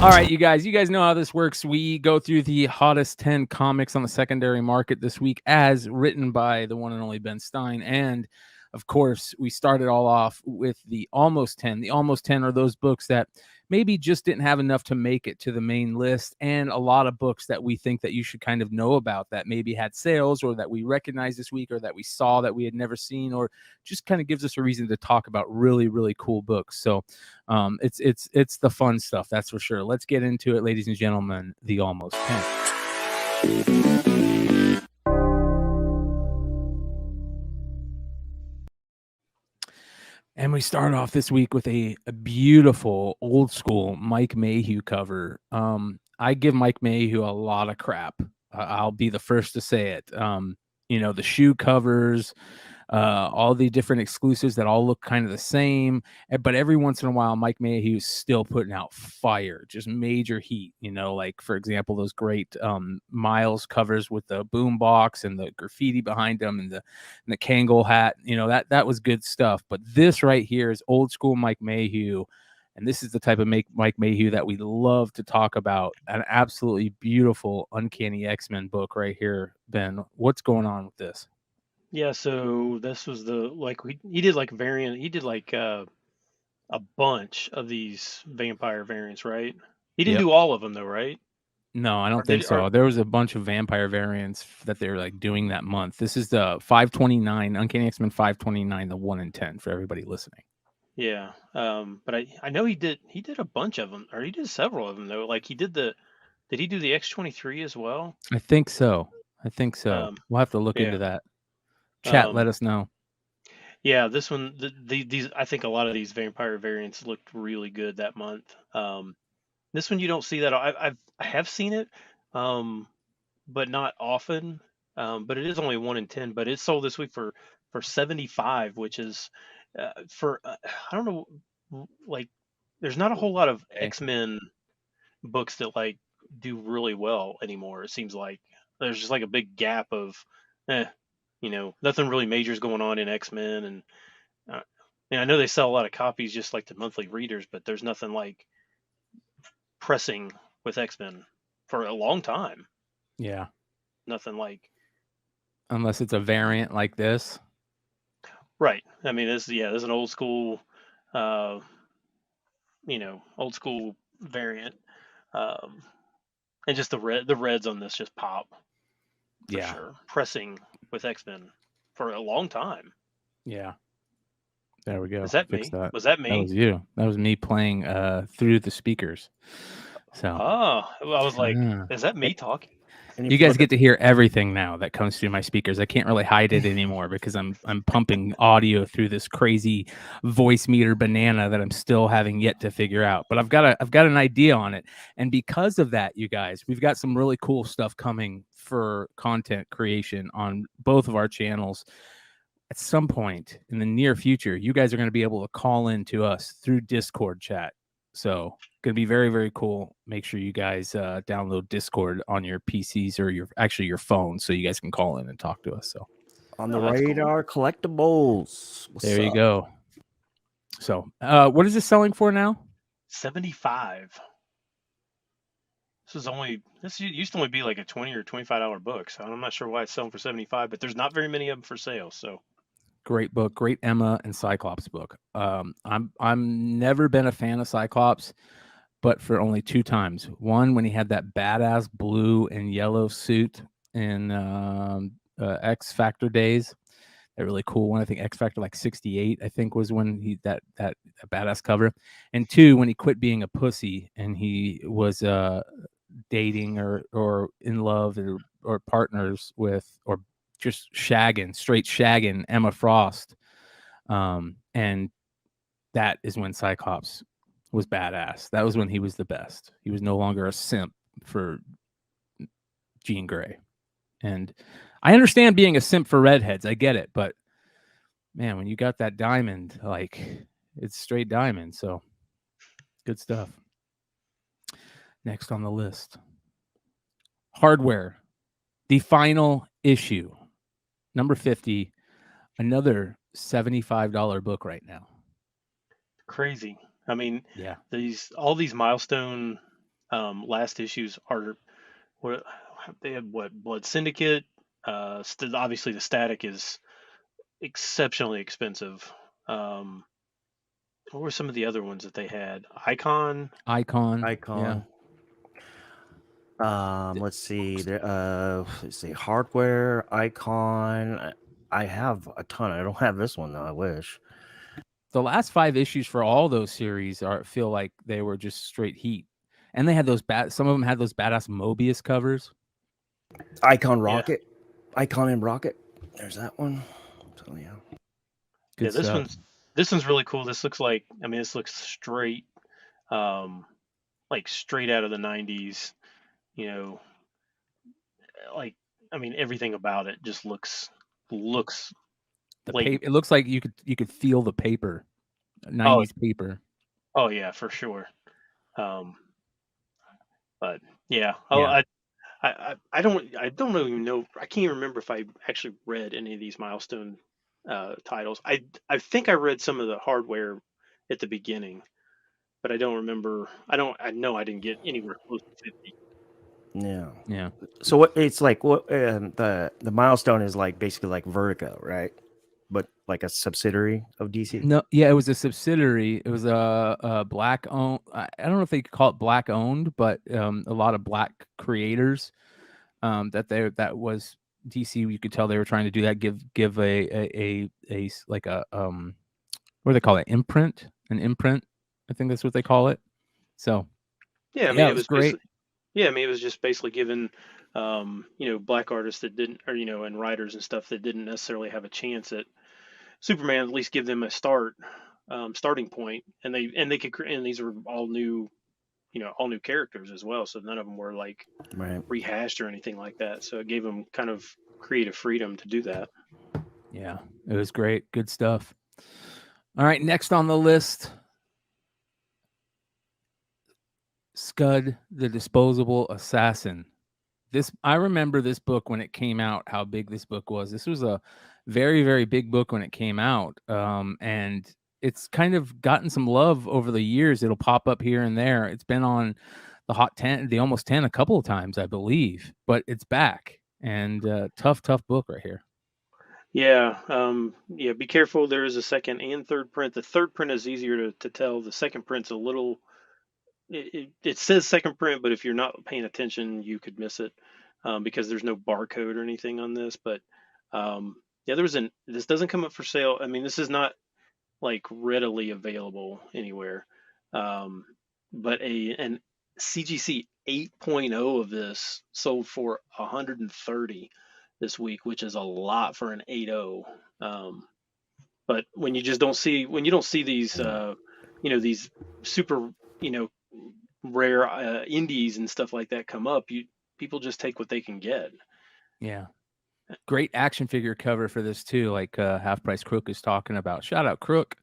All right, you guys know how this works. We go through the hottest 10 comics on the secondary market this week, as written by the one and only Ben Stein. And of course, we started all off with the almost 10. The almost 10 are those books that maybe just didn't have enough to make it to the main list, and a lot of books that we think that you should kind of know about that maybe had sales, or that we recognized this week, or that we saw that we had never seen, or just kind of gives us a reason to talk about really, really cool books. So it's the fun stuff, that's for sure. Let's get into it, ladies and gentlemen. The almost 10. And we start off this week with a beautiful old school Mike Mayhew cover. I give Mike Mayhew a lot of crap. I'll be the first to say it. The shoe covers, all the different exclusives that all look kind of the same. But every once in a while, Mike Mayhew's still putting out fire, just major heat. Like, for example, those great Miles covers with the boom box and the graffiti behind them, and the Kangol hat. That was good stuff. But this right here is old school Mike Mayhew. And this is the type of Mike Mayhew that we love to talk about. An absolutely beautiful Uncanny X-Men book right here. Ben, what's going on with this? Yeah, so this was he did like variant. He did like a bunch of these vampire variants, right? He didn't Yep. do all of them though, right? No, I Or don't think did or so. There was a bunch of vampire variants that they're like doing that month. This is the 529 Uncanny X-Men 529, the 1 in 10 for everybody listening. yeah. But I know he did a bunch of them, or he did several of them though. Like did he do the X-23 as well? I think so. Um, We'll have to look yeah. into that. Chat, let Um, us know. yeah. This one, these I think a lot of these vampire variants looked really good that month. This one you don't see that. I have seen it. Um, but not often. But it is only 1 in 10. But it's sold this week for 75, which is for I don't know, like there's not a whole lot of Okay. X-Men books that like do really well anymore. It seems like there's just like a big gap of, eh, nothing really major is going on in X-Men, uh, and I know they sell a lot of copies just like to monthly readers, but there's nothing like pressing with X-Men for a long time. Yeah. Nothing like. Unless it's a variant like this. Right. I mean, this is an uh, old school variant, um, and just the reds on this just pop for Yeah. sure. Pressing with X Men for a long time. Yeah. There we Is go. that Fix me? that. Was that That me? was you. That was me playing through the speakers. So, Oh, I was like, yeah. is that me talking? And you You guys flip it. get to hear everything now that comes through my speakers. I can't really hide it anymore because I'm pumping audio through this crazy voice meter banana that I'm still having yet to figure out. But I've got an idea on it. And because of that, you guys, we've got some really cool stuff coming for content creation on both of our channels. At some point in the near future, you guys are going to be able to call in to us through Discord chat. So going to be very, very cool. Make sure you guys download Discord on your PCs or your phone, so you guys can call in and talk to us. So On the Oh, that's cool. radar, collectibles. What's there you up? go. So what is this selling for now? 75. This used to only be like a $20 or $25 book, so I'm not sure why it's selling for 75. But there's not very many of them for sale, so. Great book, great Emma and Cyclops book. I'm never been a fan of Cyclops, but for only 2 times. One, when he had that badass blue and yellow suit in X Factor days. That really cool one. I think X Factor like 68, I think, was when he that badass cover. And 2, when he quit being a pussy and he was dating or in love or partners with, or just straight shagging Emma Frost. And that is when Cyclops was badass. That was when he was the best. He was no longer a simp for Jean Grey. And I understand being a simp for redheads. I get it, but man, when you got that diamond, like, it's straight diamond. So good stuff. Next on the list, Hardware, the final issue, number 50, another $75 book right now. Crazy. I mean, Yeah. all these milestone last issues are what they had. What Blood Syndicate? Obviously, the Static is exceptionally expensive. Um, what were some of the other ones that they had? Icon. Icon. Yeah. Icon. Let's see. Let's see. Hardware, Icon. I have a ton. I don't have this one though. I wish. The last 5 issues for all those series feel like they were just straight heat. And they had those some of them had those badass Mobius covers. Icon Yeah. Rocket. Icon and Rocket. There's that one. So yeah. Good This stuff. one's really cool. This looks like, I mean, this looks straight, like straight out of the 90s. You know, like, I mean, everything about it just looks like, It looks like you could feel the paper. 90s paper. oh yeah, for sure. But yeah, Yeah. I don't even know. I can't even remember if I actually read any of these milestone titles. I think I read some of the hardware at the beginning, but I don't remember. I know I didn't get anywhere close to 50. Yeah. Yeah. So what? It's like what? The milestone is like basically like Vertigo, right? But like a subsidiary of DC. No, yeah, it was a subsidiary. It was a black owned. I don't know if they could call it black owned, but a lot of black creators. That was DC. You could tell they were trying to do that. Give a like a what do they call it? Imprint, an imprint. I think that's what they call it. So Yeah, I mean yeah, it it was was great. basically, yeah, I mean it was just basically given, black artists that didn't, or and writers and stuff that didn't necessarily have a chance at Superman, at least give them a starting point, and they could, and these are all new, all new characters as well, so none of them were like Right. rehashed or anything like that. So it gave them kind of creative freedom to do that. Yeah, it was great. Good stuff. All right, next on the list, Scud, the Disposable Assassin. I remember this book when it came out, how big this book was. This was a very, very big book when it came out. And it's kind of gotten some love over the years. It'll pop up here and there. It's been on the Hot 10, the Almost 10 a couple of times, I believe, but it's back. And tough book right here. Yeah, yeah. Be careful. There is a second and third print. The third print is easier to tell. The second print's a little. It says second print, but if you're not paying attention, you could miss it, because there's no barcode or anything on this. But yeah, this doesn't come up for sale. I mean, this is not like readily available anywhere. Um, but an CGC 8.0 of this sold for 130 this week, which is a lot for an 8.0. But when you don't see these, these super, rare indies and stuff like that come up, people just take what they can get. Yeah. Great action figure cover for this too, like Half Price Crook is talking about. Shout out Crook.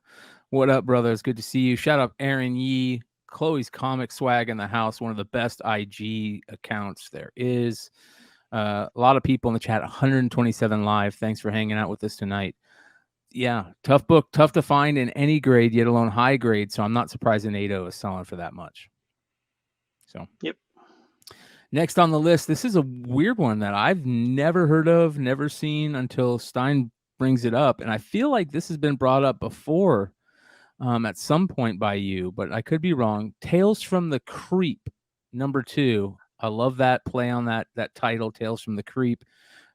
What up, brother? It's good to see you. Shout out Aaron Yee, Chloe's Comic Swag in the house, one of the best IG accounts there is. A lot of people in the chat, 127 live. Thanks for hanging out with us tonight. Yeah, tough book, tough to find in any grade, yet alone high grade. So I'm not surprised an 8.0 is selling for that much. So Yep. Next on the list, this is a weird one that I've never heard of, never seen until Stein brings it up. And I feel like this has been brought up before at some point by you, but I could be wrong. Tales from the Creep, #2. I love that play on that title, Tales from the Creep,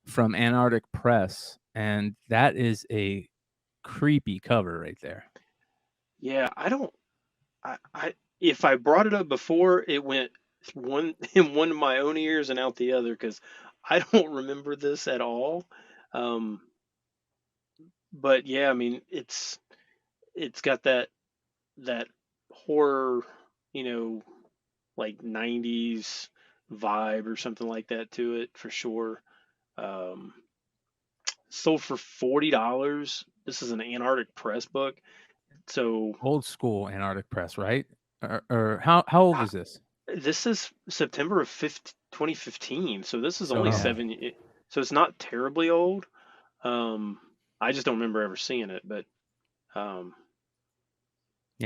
from Antarctic Press. And that is a creepy cover right there. Yeah, if I brought it up before, it went in one of my own ears and out the other, because I don't remember this at all. But yeah, I mean, it's got that horror, like 90s vibe or something like that to it for sure. Um, Sold for $40. This is an Antarctic Press book. So Old school Antarctic Press, right? Or how old is this? this is September of 2015. So this is So only yeah. so it's not terribly old. I just don't remember ever seeing it, but Yeah,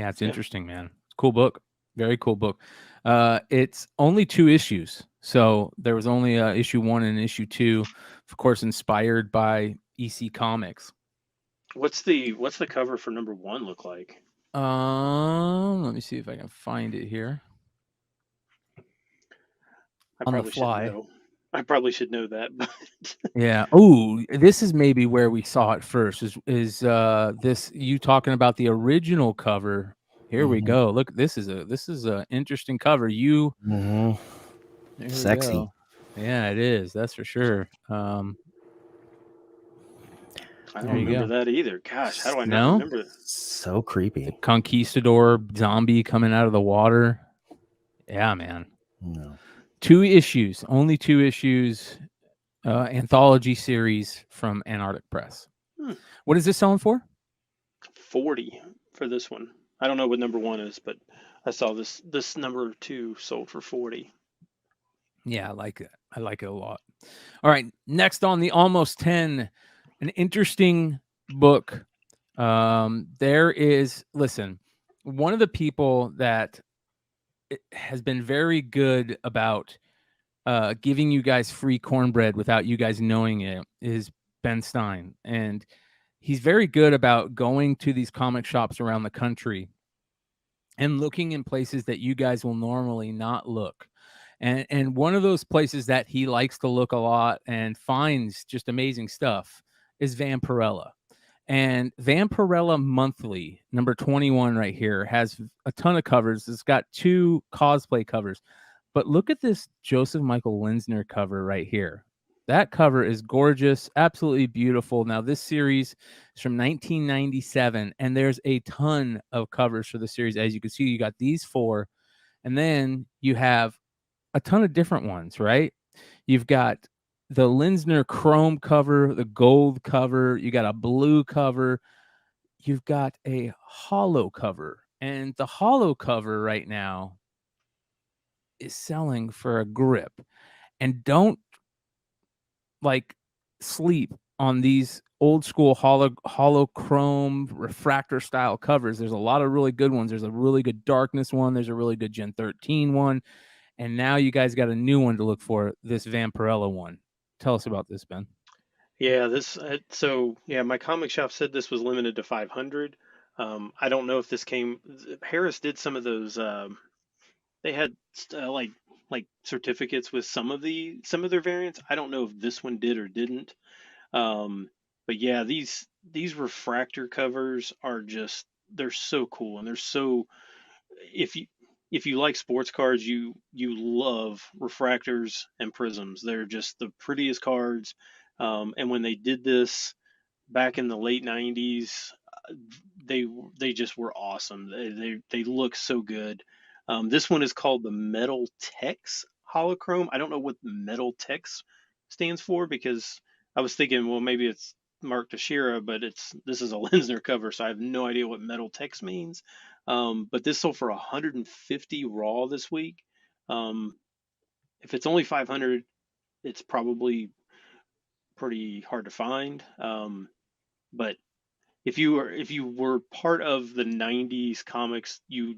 it's yeah. interesting, man. It's a cool book. Very cool book. It's only 2 issues. So there was only issue 1 and issue 2, of course, inspired by EC Comics. What's the cover for number 1 look like? Let me see if I can find it here. I On the probably should fly. know. I probably should know that. But Yeah. Oh, this is maybe where we saw it first. Is this you talking about the original cover? Here we go. Look, this is a interesting cover. There we Sexy. go. Yeah, it is. That's for sure. I There don't you remember go. that either. Gosh, how do I not No? remember that? So creepy. Conquistador zombie coming out of the water. Yeah, man. No. 2 issues, only 2 issues, anthology series from Antarctic Press. What is this selling for? 40 for this one. I don't know what number 1 is, but I saw this number 2 sold for 40. Yeah, I like it. I like it a lot. All right, next on the Almost 10, an interesting book. There is, listen, one of the people that has been very good about giving you guys free cornbread without you guys knowing it is Ben Stein. And he's very good about going to these comic shops around the country and looking in places that you guys will normally not look. And one of those places that he likes to look a lot and finds just amazing stuff is Vampirella. And Vampirella Monthly, number 21 right here, has a ton of covers. It's got 2 cosplay covers. But look at this Joseph Michael Linsner cover right here. That cover is gorgeous, absolutely beautiful. Now, this series is from 1997, and there's a ton of covers for the series. As you can see, you got these 4, and then you have a ton of different ones, right? You've got the Linsner chrome cover, the gold cover, you got a blue cover, you've got a hollow cover. And the hollow cover right now is selling for a grip. And don't sleep on these old school hollow chrome refractor style covers. There's a lot of really good ones. There's a really good darkness one. There's a really good Gen 13 one. And now you guys got a new one to look for, this Vampirella one. Tell us about this, Ben. Yeah, my comic shop said this was limited to 500. I don't know if this came. Harris did some of those. They had like certificates with some of their variants. I don't know if this one did or didn't. But yeah, these refractor covers are just, they're so cool, and they're so, if you like sports cards, you love refractors and prisms. They're just the prettiest cards. And when they did this back in the late 90s, they just were awesome. They look so good. This one is called the Metal Tex Holochrome. I don't know what Metal Tex stands for, because I was thinking, well, maybe it's Mark Teixeira, but this is a Linsner cover, so I have no idea what Metal Tex means. But this sold for 150 raw this week. If it's only 500, it's probably pretty hard to find. But if you were part of the 90s comics, you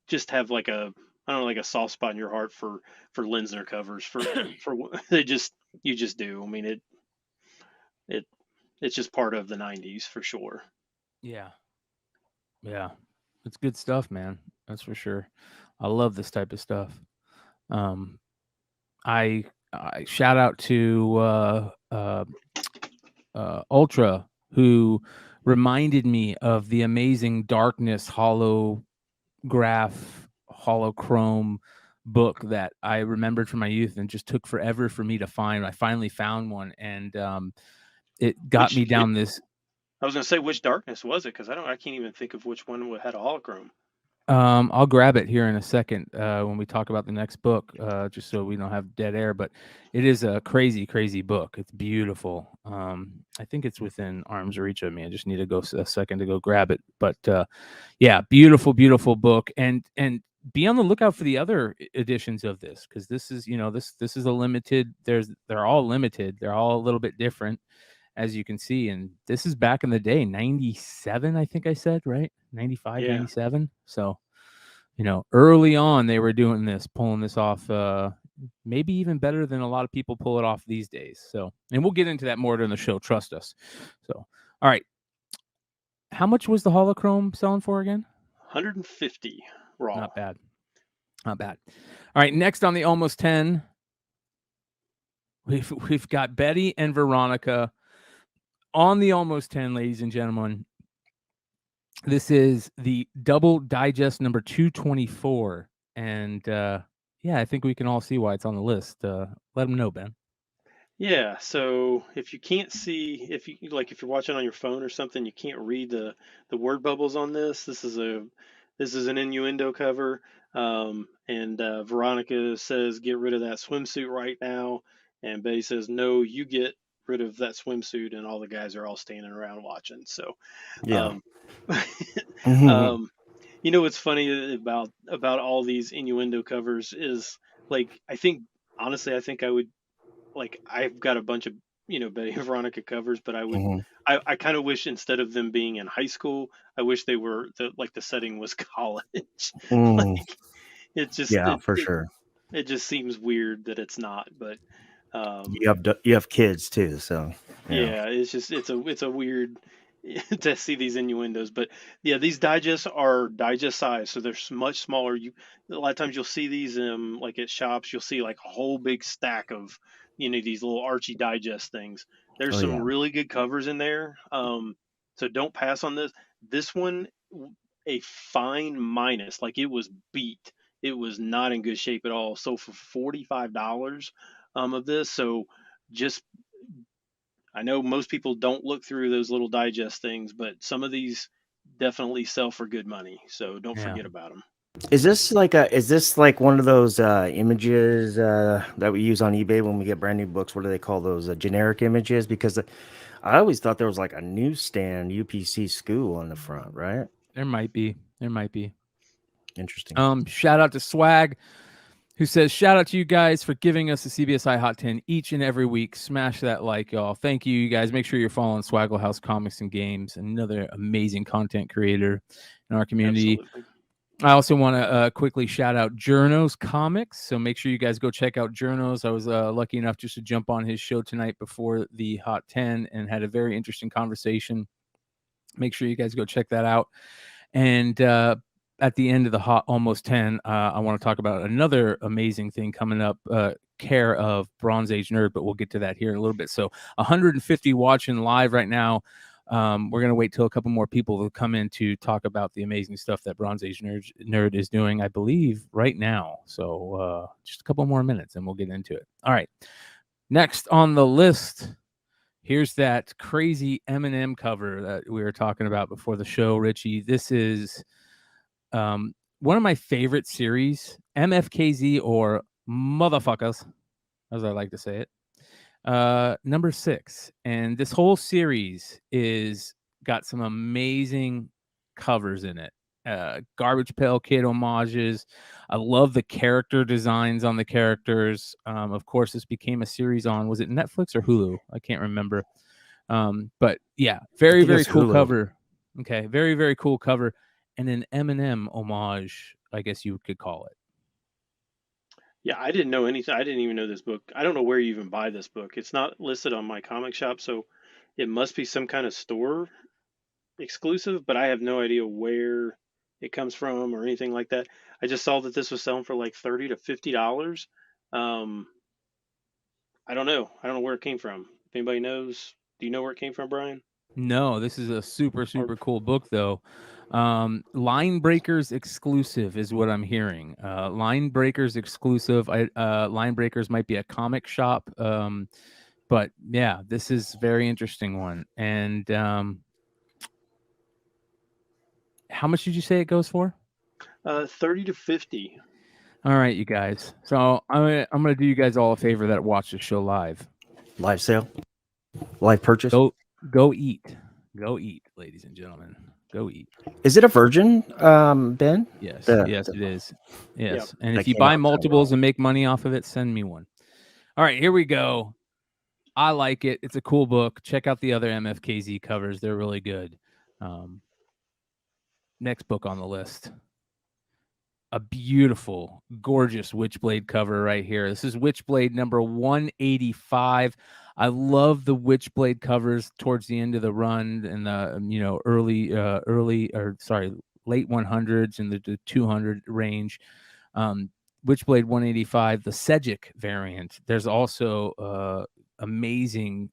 just have like a, I don't know, like a soft spot in your heart for Linsner covers, for you just do. I mean, it's just part of the 90s for sure. Yeah. It's good stuff, man. That's for sure. I love this type of stuff. I shout out to Ultra, who reminded me of the amazing Darkness holograph holochrome book that I remembered from my youth and just took forever for me to find. I finally found one, and it got me down this. I was gonna say, which Darkness was it? Because I can't even think of which one had a holochrome. I'll grab it here in a second when we talk about the next book, just so we don't have dead air. But it is a crazy, crazy book. It's beautiful. I think it's within arm's reach of me. I just need to go a second to go grab it. But yeah, beautiful, beautiful book. And be on the lookout for the other editions of this, because this is, this is a limited. They're all limited. They're all a little bit different, as you can see. And this is back in the day, 97, I think I said, right? 95, Yeah. 97. So early on they were doing this, pulling this off, maybe even better than a lot of people pull it off these days. So, and we'll get into that more during the show. Trust us. So, all right. How much was the Holochrome selling for again? 150 raw. Not bad. Not bad. All right. Next on the almost 10, we've got Betty and Veronica on the almost 10, ladies and gentlemen. This is the double digest number 224. And yeah, I think we can all see why it's on the list. Let them know, Ben. Yeah, so if you can't see, if you're watching on your phone or something, you can't read the word bubbles on this. This is an innuendo cover, and Veronica says, "Get rid of that swimsuit right now," and Betty says, "No, you get rid of that swimsuit," and all the guys are all standing around watching. So, Yeah. um, what's funny about all these innuendo covers is, like, honestly, I think I would. Like, I've got a bunch of Betty and Veronica covers, but I kind of wish, instead of them being in high school, I wish they were the setting was college. Like, it just Yeah, for sure. it just seems weird that it's not. But You have kids too, so yeah, it's a weird to see these innuendos. But yeah, these digests are digest size, so they're much smaller. A lot of times you'll see these like at shops. You'll see like a whole big stack of these little Archie digest things. There's Oh some yeah. really good covers in there. So don't pass on this. This one, a fine minus, like, it was beat. It was not in good shape at all. So for $45 of this, so just I know most people don't look through those little digest things, but some of these definitely sell for good money. So don't Yeah. forget about them. Is this like one of those images that we use on eBay when we get brand new books? What do they call those? Generic images? Because I always thought there was like a newsstand UPC school on the front, right? There might be. Interesting. Shout out to Swag, who says, shout out to you guys for giving us the CBSI Hot 10 each and every week. Smash that like, y'all. Thank you guys. Make sure you're following Swaggle House Comics and Games, another amazing content creator in our community. Absolutely. I also want to quickly shout out Journos Comics. So make sure you guys go check out Journos. I was lucky enough just to jump on his show tonight before the Hot 10 and had a very interesting conversation. Make sure you guys go check that out. And at the end of the Hot Almost 10, I want to talk about another amazing thing coming up, care of Bronze Age Nerd, but we'll get to that here in a little bit. So 150 watching live right now. We're going to wait till a couple more people will come in to talk about the amazing stuff that Bronze Age Nerd is doing, I believe, right now. So just a couple more minutes and we'll get into it. All right. Next on the list, here's that crazy M&M cover that we were talking about before the show, Richie. This is one of my favorite series, MFKZ, or Motherfuckers, as I like to say it. Number 6, and this whole series is got some amazing covers in it. Garbage Pail Kid homages. I love the character designs on the characters. Of course, this became a series on, was it Netflix or Hulu? I can't remember. But yeah, very cool Hulu. cover. Okay, very, very cool cover, and an M&M homage, I guess you could call it. Yeah, I didn't know anything. I didn't even know this book. I don't know where you even buy this book. It's not listed on my comic shop, so it must be some kind of store exclusive, but I have no idea where it comes from or anything like that. I just saw that this was selling for like $30 to $50. I don't know. I don't know where it came from. If anybody knows, do you know where it came from, Brian? No, this is a super cool book, though. Line Breakers exclusive is what I'm hearing. Line Breakers exclusive. Line Breakers might be a comic shop, but yeah, this is a very interesting one. And how much did you say it goes for? 30 to 50. All right, you guys. So I'm gonna do you guys all a favor that watch the show live. Live sale, live purchase. Go eat, ladies and gentlemen. Go eat. Is it a virgin, Ben? Yes, yes, it is. Yes, Yeah. and That if you came buy out multiples and make money off of it, send me one. All right, here we go. I like it. It's a cool book. Check out the other MFKZ covers; they're really good. Next book on the list. a beautiful, gorgeous Witchblade cover right here. This is Witchblade number 185. I love the Witchblade covers towards the end of the run and the late 100s and the 200 range. Witchblade 185, the Sejic variant. There's also amazing,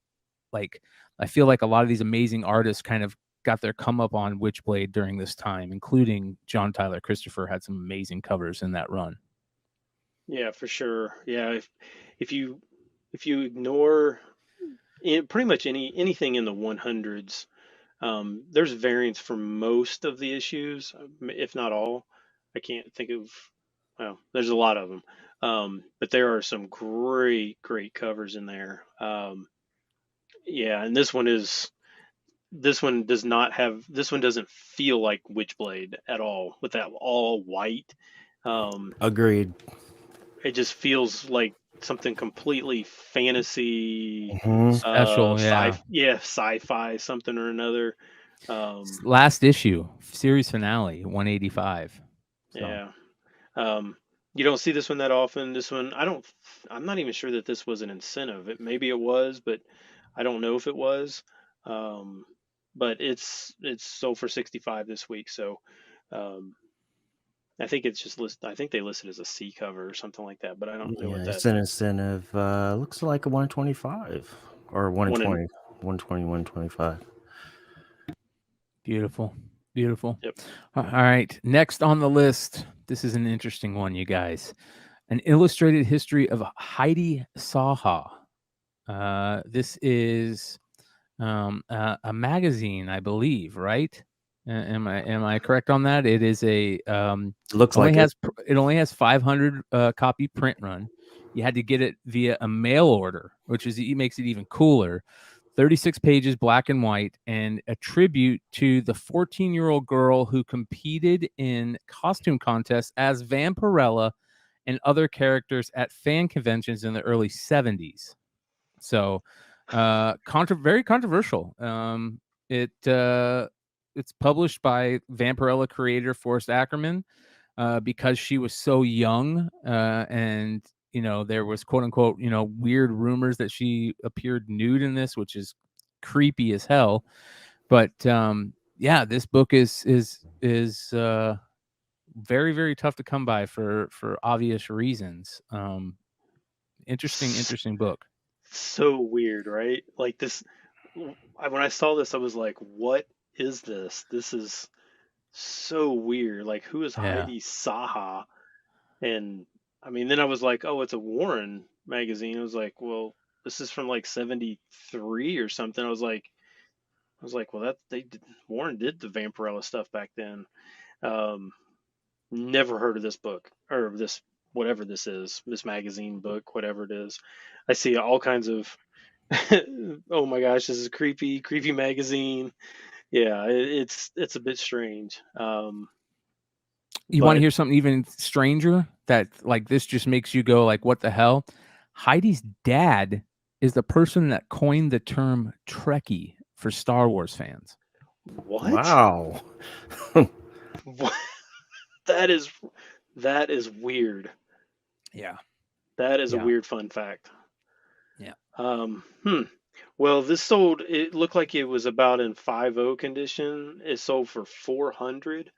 like, I feel like a lot of these amazing artists kind of got their come up on Witchblade during this time, including John Tyler Christopher had some amazing covers in that run. Yeah, for sure. Yeah, if you ignore pretty much anything in the 100s, there's variants for most of the issues, if not all. I can't think of, well, there's a lot of them, but there are some great covers in there. Yeah, and this one doesn't feel like Witchblade at all with that all white. Agreed. It just feels like something completely fantasy, Special, sci-fi, something or another. Last issue, series finale, 185. So. Yeah. You don't see this one that often. This one, I'm not even sure that this was an incentive. Maybe it was, but I don't know if it was. But it's sold for 65 this week. So, I think it's just I think they listed as a C cover or something like that, but I don't know what that. It's an incentive. Looks like a 125 or 120, 125. Beautiful. Beautiful. Yep. All right. Next on the list. This is an interesting one, you guys. An illustrated history of Heidi Saha. This is a magazine, I believe, right? Am I correct on that? It is a looks like it only has 500 copy print run. You had to get it via a mail order, which makes it even cooler. 36 pages, black and white, and a tribute to the 14-year-old girl who competed in costume contests as Vampirella and other characters at fan conventions in the early 70s. So, very controversial. It's published by Vampirella creator Forrest Ackerman because she was so young, and there was quote unquote weird rumors that she appeared nude in this, which is creepy as hell. But this book is very, very tough to come by for obvious reasons. Interesting book. So weird, right? Like this, when I saw this, I was like, "What is this? This is so weird. Like, who is Heidi Saha?" And I mean, then I was like, "Oh, it's a Warren magazine." I was like, "Well, this is from like '73 or something." I was like, "Well, Warren did the Vampirella stuff back then." Never heard of this book or this whatever this is, this magazine book, whatever it is. I see all kinds of oh my gosh, this is a creepy magazine. Yeah, it's a bit strange. You want to hear something even stranger that like this just makes you go like, what the hell? Heidi's dad is the person that coined the term Trekkie for Star Wars fans. What? Wow. What? That is weird. Yeah. That is a weird fun fact. Yeah. Well, this sold, it looked like it was about in 5.0 condition. It sold for 400.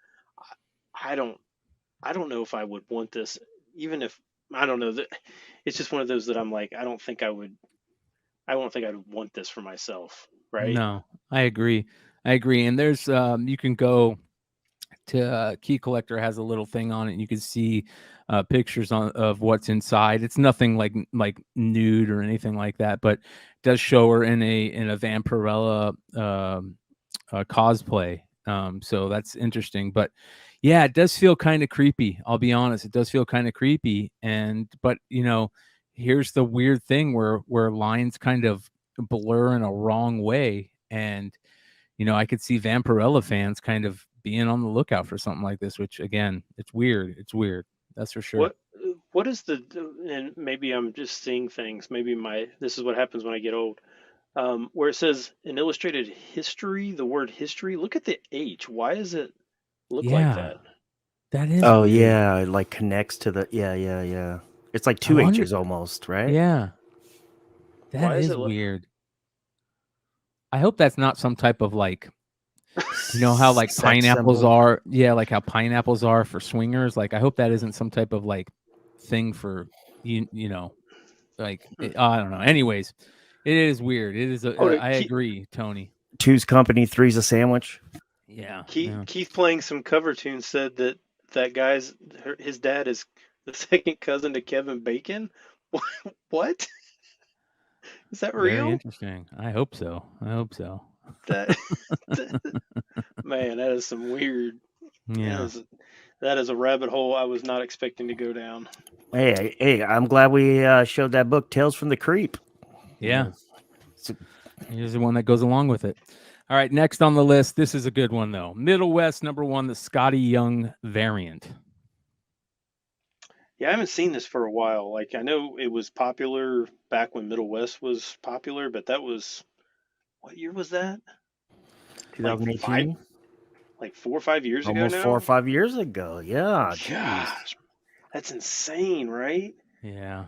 I don't know if I would want this, even if, I don't know, it's just one of those that I'm like, I don't think I'd want this for myself, right? No, I agree. And there's, you can go to Key Collector has a little thing on it, and you can see pictures of what's inside. It's nothing like nude or anything like that, but it does show her in a Vampirella cosplay. So that's interesting. But yeah, it does feel kind of creepy. I'll be honest, it does feel kind of creepy. But here's the weird thing where lines kind of blur in a wrong way, and I could see Vampirella fans kind of being on the lookout for something like this, which again, it's weird. That's for sure. What is and maybe I'm just seeing things. Maybe this is what happens when I get old. Where it says an illustrated history, the word history, look at the H. Why does it look like that? That is. Oh weird. yeah, it like connects to the yeah. It's like I two wonder- H's almost, right? Yeah. That Why is is it like- weird. I hope that's not some type of like, you know how like Sex pineapples symbol. are. Yeah, like how pineapples are for swingers. Like I hope that isn't some type of like thing for you know, like I don't know. Anyways, it is weird. It is. I agree, Tony. Two's company, three's a sandwich. Yeah. Keith playing some cover tune said that his dad is the second cousin to Kevin Bacon. What? Is that Very real? interesting. I hope so. That man, that is some weird. Yeah. That is a rabbit hole I was not expecting to go down. Hey, I'm glad we showed that book, Tales from the Creep. Yeah. Here's the one that goes along with it. All right, next on the list. This is a good one though. Middle West #1, the Scotty Young variant. Yeah, I haven't seen this for a while. Like I know it was popular back when Middle West was popular, but that was what year was that? 2018. Like 4 or 5 years ago Almost now. 4 or 5 years ago. Yeah. Gosh, that's insane, right? Yeah.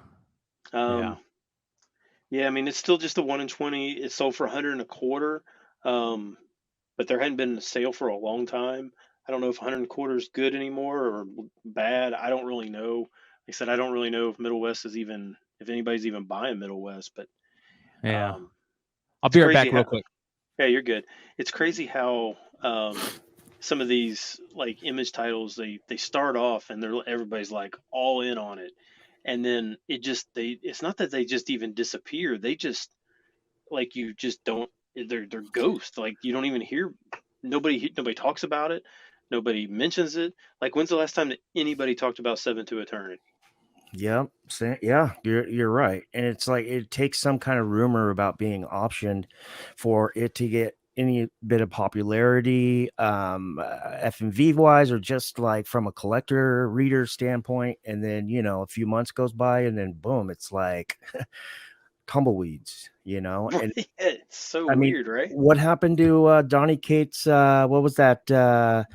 Yeah, I mean it's still just a 1 in 20. It sold for $125. But there hadn't been a sale for a long time. I don't know if $125 is good anymore or bad. I don't really know. Like I said, I don't really know if Middle West is even if anybody's even buying Middle West. But yeah, I'll be right back real quick. Yeah, you're good. It's crazy how some of these like image titles they start off and everybody's like all in on it, and then it's not that they just even disappear. They just like you just don't. They're ghosts. Like you don't even hear. Nobody talks about it. Nobody mentions it. Like when's the last time that anybody talked about Seven to Eternity? Yeah, you're right. And it's like it takes some kind of rumor about being optioned for it to get any bit of popularity, FMV wise, or just like from a collector reader standpoint. And then, a few months goes by and then boom, it's like tumbleweeds, And It's so weird, right? What happened to Donny Cates? What was that? The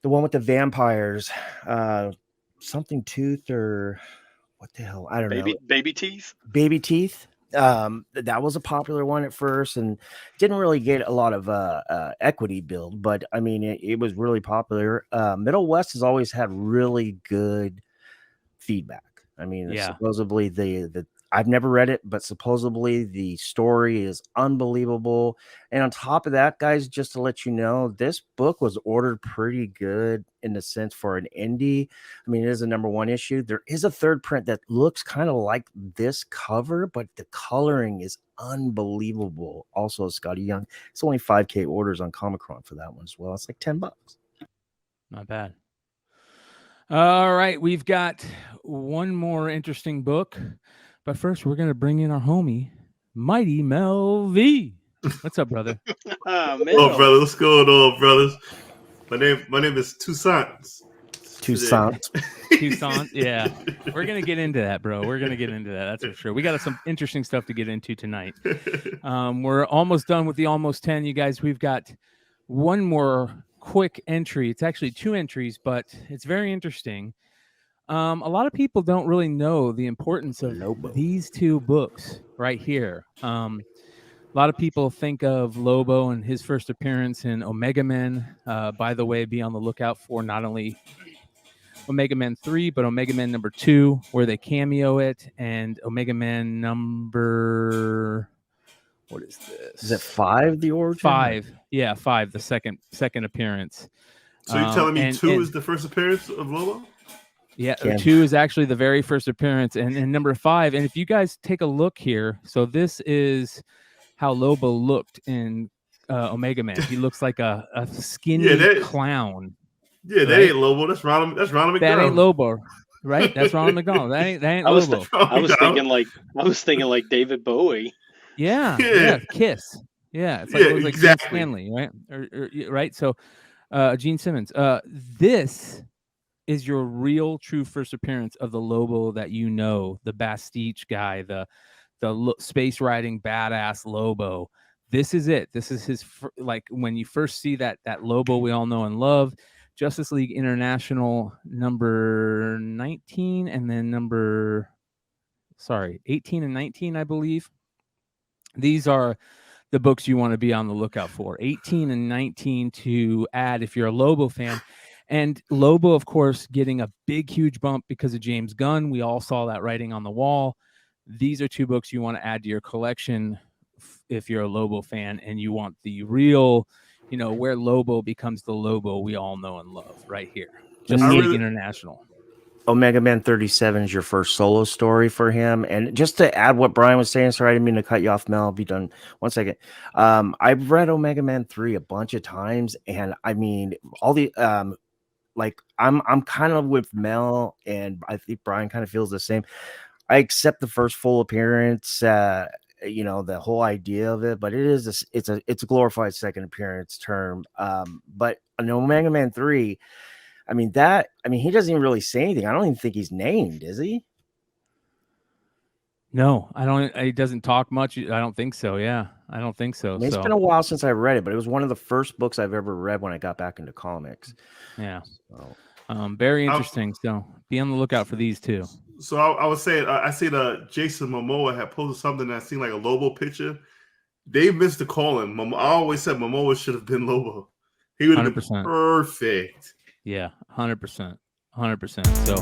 one with the vampires, something tooth or what the hell? I don't know. Baby teeth. Baby teeth. That was a popular one at first and didn't really get a lot of equity build, but I mean it was really popular. Middle West has always had really good feedback. I mean, supposedly the I've never read it, but supposedly the story is unbelievable. And on top of that, guys, just to let you know, this book was ordered pretty good in the sense for an indie. I mean, it is a #1 issue. There is a third print that looks kind of like this cover, but the coloring is unbelievable. Also, Scotty Young. It's only 5K orders on Comicron for that one as well. It's like $10. Not bad. All right, we've got one more interesting book. But first, we're going to bring in our homie, Mighty Mel V. What's up, brother? Oh, brother. What's going on, brothers? My name is Toussaint. Toussaint. Yeah. We're going to get into that, bro. We're going to get into that. That's for sure. We got some interesting stuff to get into tonight. We're almost done with the Almost 10, you guys. We've got one more quick entry. It's actually 2 entries, but it's very interesting. A lot of people don't really know the importance of these 2 books right here. A lot of people think of Lobo and his first appearance in Omega Men. By the way, be on the lookout for not only Omega Men 3, but Omega Men #2, where they cameo it, and Omega Men what is this? Is it 5, the origin? 5. Yeah, 5, the second appearance. So you're telling me 2 is the first appearance of Lobo? Yeah, 2 is actually the very first appearance, and #5. And if you guys take a look here, so this is how Lobo looked in Omega Man. He looks like a skinny clown. Yeah, that ain't Lobo. That's Ronald McDonald. That ain't Lobo, right? That's Ronald McDonald. That ain't Lobo. I was thinking like David Bowie. Yeah, Kiss. Yeah, it's like it was like exactly. Stanley, right? Right. So, Gene Simmons. This is your real true first appearance of the Lobo that the Bastille guy, the space riding badass Lobo. This is it. This is his like when you first see that Lobo we all know and love, Justice League International number 19, and then 18 and 19, I believe. These are the books you want to be on the lookout for. 18 and 19 to add if you're a Lobo fan. And Lobo, of course, getting a big, huge bump because of James Gunn. We all saw that writing on the wall. These are two books you want to add to your collection if you're a Lobo fan and you want the real, where Lobo becomes the Lobo we all know and love right here. Just League International. Omega Man 37 is your first solo story for him. And just to add what Brian was saying, sorry, I didn't mean to cut you off, Mel. I'll be done. 1 second. I've read Omega Man 3 a bunch of times, and I mean, all the I'm kind of with Mel, and I think Brian kind of feels the same. I accept the first full appearance, the whole idea of it, but it's a glorified second appearance term. But in Omega Man 3, he doesn't even really say anything. I don't even think he's named, is he? No, I don't. He doesn't talk much. I don't think so. Yeah, I don't think so. It's been a while since I read it, but it was one of the first books I've ever read when I got back into comics. Yeah. So, very interesting. So be on the lookout for these too. So I was saying, I see Jason Momoa had posted something that seemed like a Lobo picture. They missed the calling. I always said Momoa should have been Lobo. He would have been perfect. Yeah, 100%. 100%. So